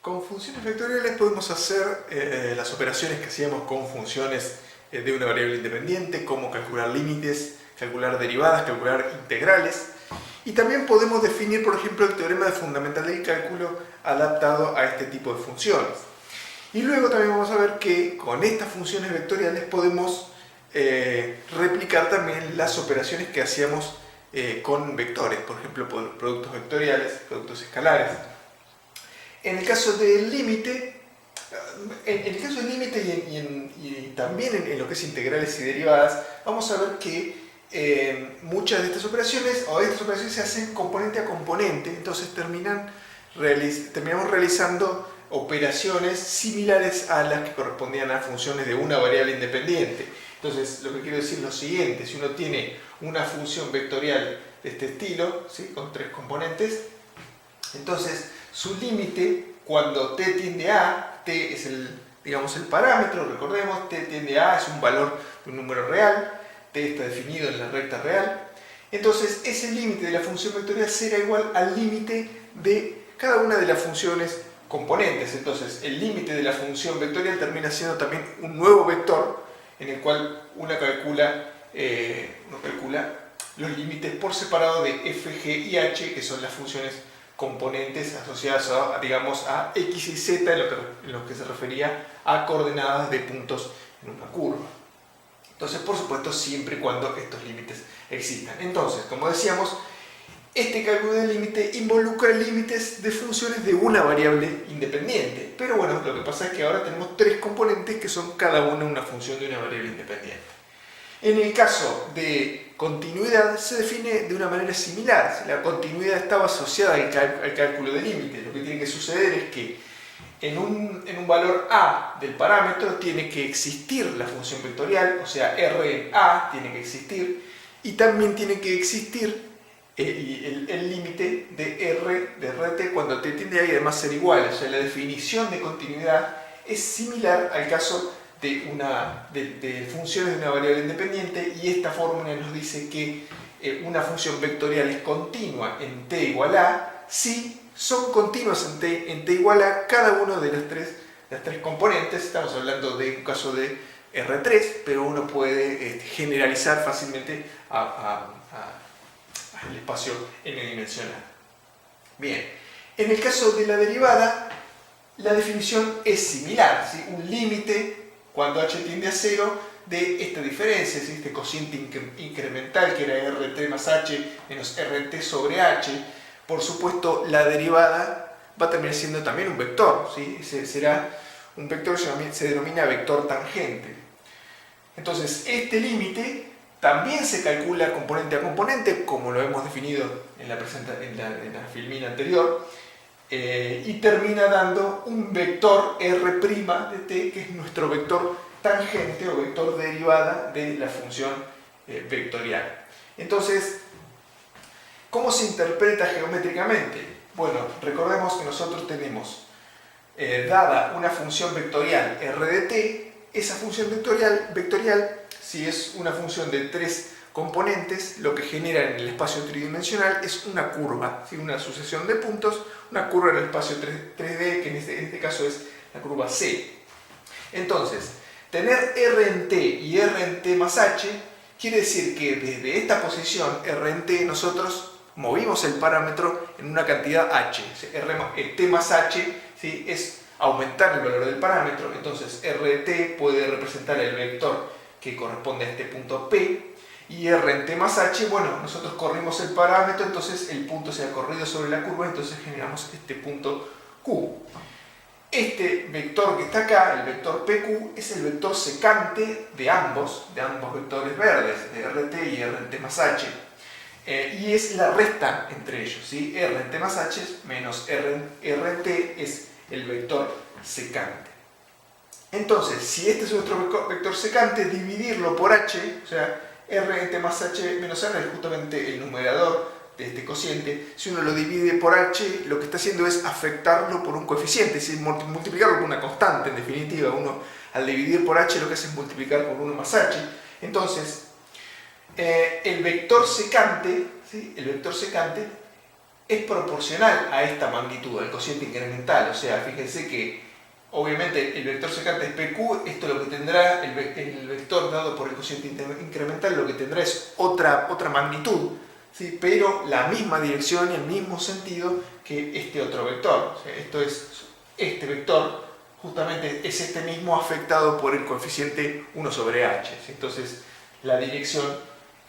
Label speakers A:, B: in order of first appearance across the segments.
A: Con funciones vectoriales podemos hacer las operaciones que hacíamos con funciones de una variable independiente, como calcular límites, calcular derivadas, calcular integrales. Y también podemos definir, por ejemplo, el teorema fundamental del cálculo adaptado a este tipo de funciones. Y luego también vamos a ver que con estas funciones vectoriales podemos replicar también las operaciones que hacíamos con vectores, por ejemplo, productos vectoriales, productos escalares. En el caso del límite, y también en lo que es integrales y derivadas, vamos a ver que muchas de estas operaciones se hacen componente a componente, entonces terminamos realizando operaciones similares a las que correspondían a funciones de una variable independiente. Entonces, lo que quiero decir es lo siguiente: si uno tiene una función vectorial de este estilo, ¿sí?, con tres componentes, entonces su límite, cuando t tiende a, t es el parámetro, recordemos, t tiende a es un valor de un número real, t está definido en la recta real, entonces ese límite de la función vectorial será igual al límite de cada una de las funciones componentes. Entonces el límite de la función vectorial termina siendo también un nuevo vector en el cual uno calcula los límites por separado de f, g y h, que son las funciones componentes asociadas a x y z, en lo que se refería a coordenadas de puntos en una curva. Entonces, por supuesto, siempre y cuando estos límites existan. Entonces, como decíamos, este cálculo de límite involucra límites de funciones de una variable independiente. Pero bueno, lo que pasa es que ahora tenemos tres componentes que son cada una función de una variable independiente. En el caso de continuidad se define de una manera similar. La continuidad estaba asociada al cálculo de límites. Lo que tiene que suceder es que en un valor a del parámetro tiene que existir la función vectorial, o sea, r en a tiene que existir, y también tiene que existir el límite de rt cuando t tiende a y además ser igual. O sea, la definición de continuidad es similar al caso de funciones de una variable independiente, y esta fórmula nos dice que una función vectorial es continua en t igual a si son continuas en t igual a cada uno de las tres componentes. Estamos hablando de un caso de R3, pero uno puede generalizar fácilmente al espacio n-dimensional. Bien, en el caso de la derivada, la definición es similar, ¿sí? Un límite cuando h tiende a 0 de esta diferencia, ¿sí?, este cociente incremental que era rt más h menos rt sobre h. Por supuesto, la derivada va a terminar siendo también un vector, ¿sí? Será un vector que se denomina vector tangente. Entonces, este límite también se calcula componente a componente, como lo hemos definido en la filmina anterior, y termina dando un vector r' de t, que es nuestro vector tangente o vector derivada de la función vectorial. Entonces, ¿cómo se interpreta geométricamente? Bueno, recordemos que nosotros tenemos dada una función vectorial r de t. Esa función vectorial, si es una función de tres componentes, lo que genera en el espacio tridimensional es una curva, ¿sí?, una sucesión de puntos, una curva en el espacio 3D, que en este caso es la curva C. Entonces, tener r en t y r en t más h quiere decir que desde esta posición r en t nosotros movimos el parámetro en una cantidad h. T más h, ¿sí?, es aumentar el valor del parámetro. Entonces r de t puede representar el vector que corresponde a este punto P, y r en t más h, bueno, nosotros corrimos el parámetro, entonces el punto se ha corrido sobre la curva, entonces generamos este punto Q. Este vector que está acá, el vector PQ, es el vector secante de ambos vectores verdes, de rt y r en t más h. Y es la resta entre ellos, ¿sí? R en t más h menos r en t es el vector secante. Entonces, si este es nuestro vector secante, dividirlo por h, o sea, r en t más h menos r es justamente el numerador de este cociente. Si uno lo divide por h, lo que está haciendo es afectarlo por un coeficiente, es decir, multiplicarlo por una constante. En definitiva, uno al dividir por h lo que hace es multiplicar por 1 más h. Entonces, el vector secante, ¿sí?, el vector secante es proporcional a esta magnitud, al cociente incremental. O sea, fíjense que obviamente el vector secante es PQ, esto lo que tendrá, el vector dado por el cociente incremental, lo que tendrá es otra magnitud, ¿sí? Pero la misma dirección y el mismo sentido que este otro vector. O sea, este vector justamente es este mismo afectado por el coeficiente 1 sobre h. ¿Sí? Entonces la dirección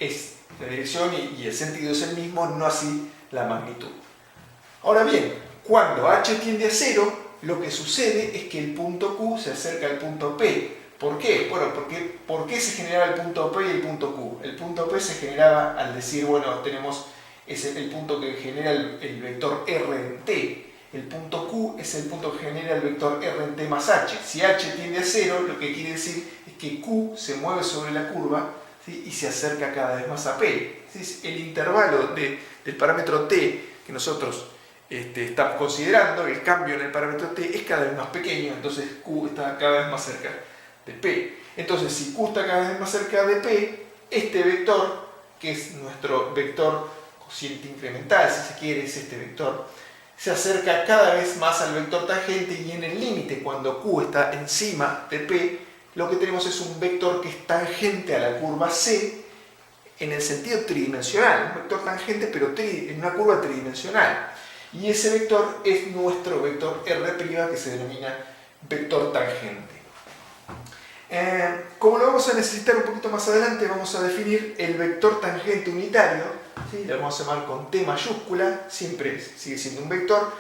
A: y el sentido es el mismo, no así la magnitud. Ahora bien, cuando h tiende a 0, lo que sucede es que el punto Q se acerca al punto P. ¿Por qué? Bueno, ¿por qué se generaba el punto P y el punto Q? El punto P se generaba al decir, bueno, tenemos el punto que genera el vector R en T. El punto Q es el punto que genera el vector R en T más H. Si H tiende a 0, lo que quiere decir es que Q se mueve sobre la curva, ¿sí? Y se acerca cada vez más a P. ¿Sí? El intervalo del parámetro T que nosotros estamos considerando, el cambio en el parámetro T es cada vez más pequeño, entonces Q está cada vez más cerca de P. Entonces, si Q está cada vez más cerca de P, este vector, que es nuestro vector cociente incremental, si se quiere, es este vector, se acerca cada vez más al vector tangente, y en el límite, cuando Q está encima de P, lo que tenemos es un vector que es tangente a la curva C en el sentido tridimensional, un vector tangente pero en una curva tridimensional. Y ese vector es nuestro vector R', que se denomina vector tangente. Como lo vamos a necesitar un poquito más adelante, vamos a definir el vector tangente unitario, ¿sí? Lo vamos a llamar con T mayúscula, siempre sigue siendo un vector,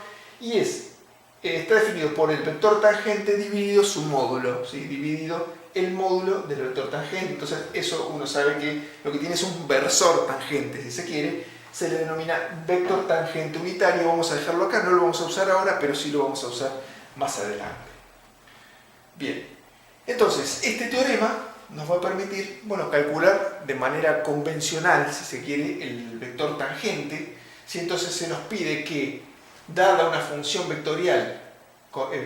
A: y está definido por el vector tangente dividido su módulo, ¿sí? Dividido el módulo del vector tangente. Entonces eso uno sabe que lo que tiene es un versor tangente, si se quiere, se le denomina vector tangente unitario. Vamos a dejarlo acá, no lo vamos a usar ahora, pero sí lo vamos a usar más adelante. Bien, entonces este teorema nos va a permitir, bueno, calcular de manera convencional, si se quiere, el vector tangente. Si entonces se nos pide que, dada una función vectorial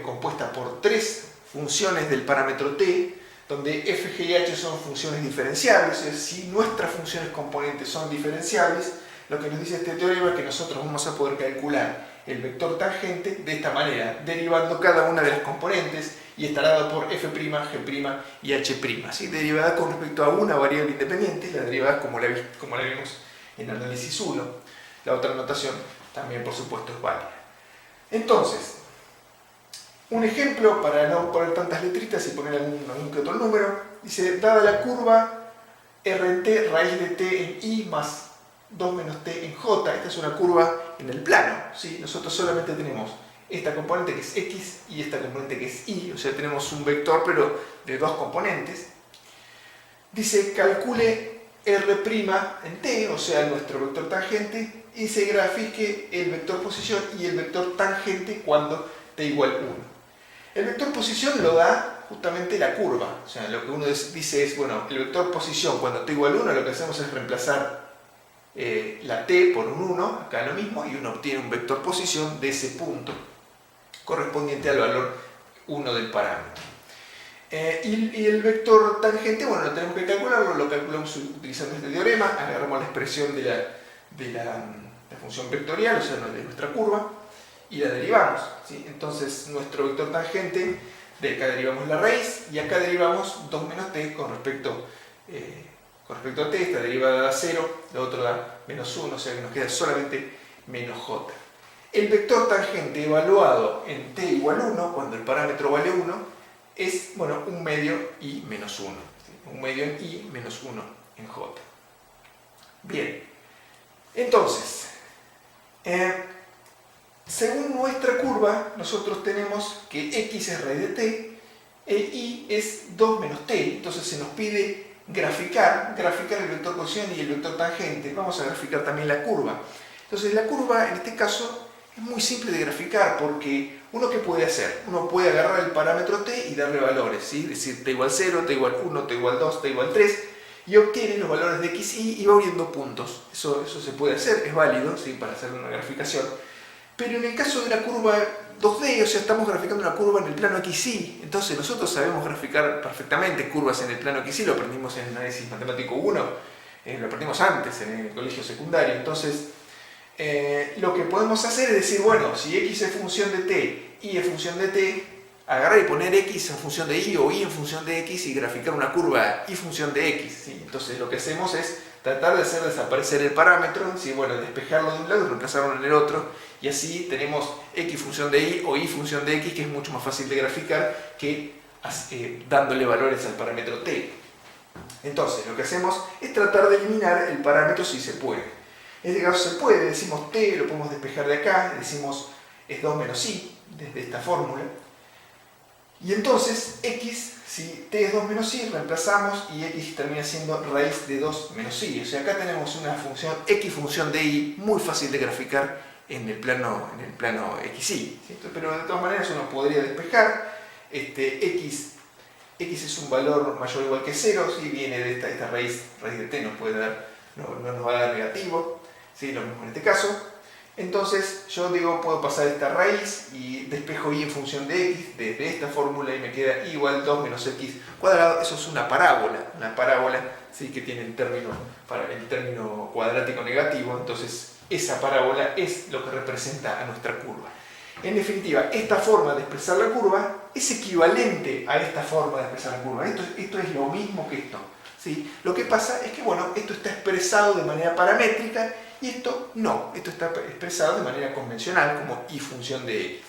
A: compuesta por tres funciones del parámetro t, donde f, g y h son funciones diferenciables, es decir, si nuestras funciones componentes son diferenciables, lo que nos dice este teorema es que nosotros vamos a poder calcular el vector tangente de esta manera, derivando cada una de las componentes, y estará dado por f', g' y h', ¿sí? Derivada con respecto a una variable independiente, la derivada como la vimos en análisis 1. La otra notación también, por supuesto, es válida. Entonces, un ejemplo para no poner tantas letritas y poner algún que otro número, dice, dada la curva r en t, raíz de t en i más 2 menos t en j, esta es una curva en el plano, ¿sí? Nosotros solamente tenemos esta componente que es x y esta componente que es y, o sea, tenemos un vector pero de dos componentes. Dice, calcule r' en t, o sea, nuestro vector tangente, y se grafique el vector posición y el vector tangente cuando t igual 1. El vector posición lo da justamente la curva, o sea, lo que uno dice es, bueno, el vector posición cuando t igual 1, lo que hacemos es reemplazar la t por un 1, acá lo mismo, y uno obtiene un vector posición de ese punto correspondiente al valor 1 del parámetro. Y el vector tangente, bueno, lo tenemos que calcularlo, lo calculamos utilizando este teorema, agarramos la expresión de la función vectorial, o sea, de nuestra curva, y la derivamos, ¿sí? Entonces, nuestro vector tangente, de acá derivamos la raíz, y acá derivamos 2 menos t con respecto a t, esta derivada da 0, lo otro da menos 1, o sea que nos queda solamente menos j. El vector tangente evaluado en t igual 1, cuando el parámetro vale 1, es, bueno, 1 medio i menos 1. ¿Sí? 1 medio en i menos 1 en j. Bien, entonces, según nuestra curva, nosotros tenemos que x es raíz de t e y es 2 menos t. Entonces se nos pide graficar el vector posición y el vector tangente. Vamos a graficar también la curva. Entonces la curva, en este caso, es muy simple de graficar, porque uno ¿qué puede hacer? Uno puede agarrar el parámetro t y darle valores, ¿sí? Es decir, t igual 0, t igual 1, t igual 2, t igual 3, y obtiene los valores de x, y va uniendo puntos. Eso se puede hacer, es válido, ¿sí? Para hacer una graficación. Pero en el caso de la curva 2D, o sea, estamos graficando una curva en el plano XY, entonces nosotros sabemos graficar perfectamente curvas en el plano XY, lo aprendimos en el análisis matemático 1, lo aprendimos antes en el colegio secundario. Entonces, lo que podemos hacer es decir, bueno, si x es función de t, y es función de t, agarrar y poner x en función de y o y en función de x y graficar una curva y función de x, ¿sí? Entonces lo que hacemos es tratar de hacer desaparecer el parámetro, ¿sí? Bueno, despejarlo de un lado y reemplazarlo en el otro, y así tenemos x función de y o y función de x, que es mucho más fácil de graficar que dándole valores al parámetro t. Entonces lo que hacemos es tratar de eliminar el parámetro si se puede. En este caso se puede, decimos t, lo podemos despejar de acá, decimos es 2 menos i, desde esta fórmula. Y entonces x, si t es 2 menos i, reemplazamos y x termina siendo raíz de 2 menos i. O sea, acá tenemos una función x función de i muy fácil de graficar en el plano xy, ¿sí? Pero de todas maneras uno podría despejar x es un valor mayor o igual que 0, ¿sí? Viene de esta raíz de t, nos va a dar negativo, ¿sí? Lo mismo en este caso. Entonces yo puedo pasar esta raíz y despejo y en función de x desde esta fórmula y me queda y igual 2 menos x cuadrado. Eso es una parábola, ¿sí? Que tiene el término cuadrático negativo. Entonces esa parábola es lo que representa a nuestra curva. En definitiva, esta forma de expresar la curva es equivalente a esta forma de expresar la curva. Esto es lo mismo que esto, ¿sí? Lo que pasa es que, bueno, esto está expresado de manera paramétrica y esto no. Esto está expresado de manera convencional como y función de x.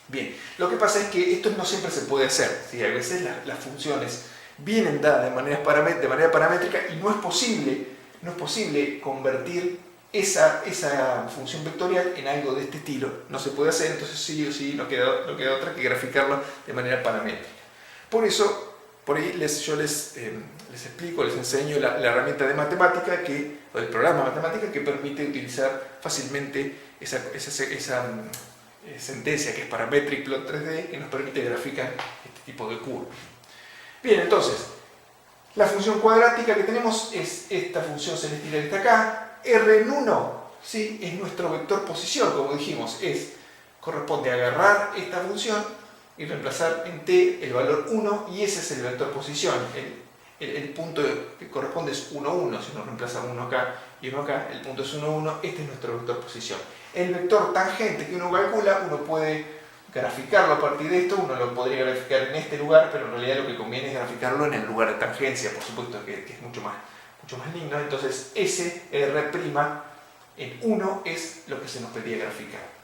A: Bien, lo que pasa es que esto no siempre se puede hacer, ¿sí? A veces las funciones vienen dadas de manera paramétrica y no es posible convertir esa función vectorial en algo de este estilo. No se puede hacer, entonces sí o sí no queda otra que graficarlo de manera paramétrica. Por eso, por ahí yo les explico, les enseño la herramienta de matemática, o el programa de matemática que permite utilizar fácilmente esa sentencia que es parametric plot 3D, que nos permite graficar este tipo de curvas. Bien, entonces, la función cuadrática que tenemos es esta función celestial que está acá. R en 1, ¿sí? Es nuestro vector posición, como dijimos, corresponde a agarrar esta función y reemplazar en t el valor 1 y ese es el vector posición. El punto que corresponde es 1, 1, si uno reemplaza uno acá y uno acá, el punto es 1, 1, este es nuestro vector posición. El vector tangente que uno calcula, uno puede graficarlo a partir de esto, uno lo podría graficar en este lugar, pero en realidad lo que conviene es graficarlo en el lugar de tangencia, por supuesto que es mucho más lindo. Entonces ese R' en 1 es lo que se nos pedía graficar.